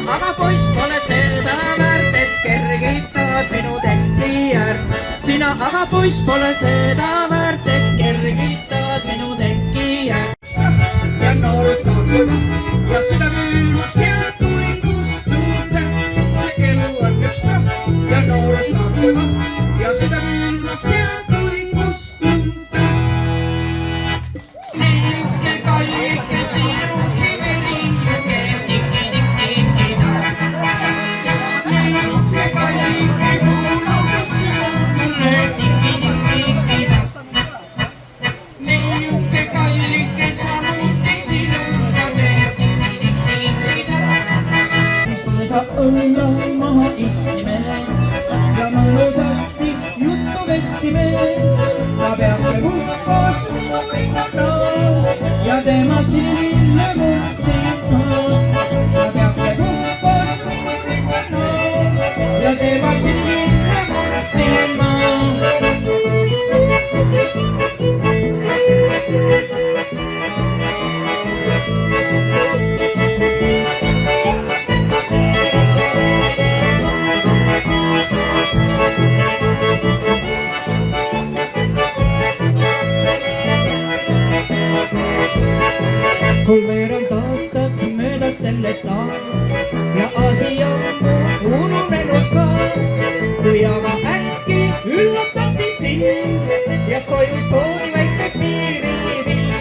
aga poiss pole seda väärt, et kergitad minu teki äärt. Sina aga poiss pole seda väärt, et kergitad minu teki äärt. Ja noorus kaob ja süda külmuks jääb, kui kustub. See elu on üks prahv ja noorus kaob ja süda külmuks jääb, kui kustub. Liike kallike sinu kiveri käib tiki-tiki-tiki-ta. Liike kallike kuulatus mulle tiki-tiki-tiki-ta. Liike kallike samuti sinuga teeb tiki-tiki-tiki-ta. Siis põõsa õlla maha isime ja mõnusasti juttu vessime. Ta peabki kukkas uuringana ja tema silme murdsima. Ta peabki kukkas uuringana ja tema silme murdsima. Kolmveerand aastat möödas sellest aastast ja asi on ununenud ka. Kui aga äkki üllatati sind ja koju toodi väike piirivill.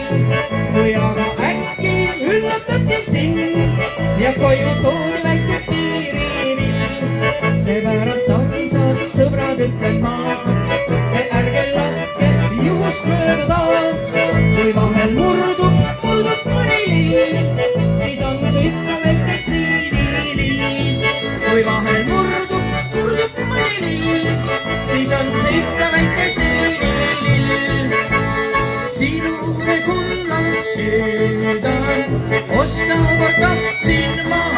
Kui aga äkki üllatati sind ja koju toodi väike piirivill. Seepärast armsad sõbrad ütlen ma, ärge laske juhust mööduda. Kui vahel murdub mõni lill, siis on see ikka väike siivilill. Kui vahel murdub mõni lill, siis on see ikka väike siivilill. Sinule kullas südant osta kord tahtsin ma.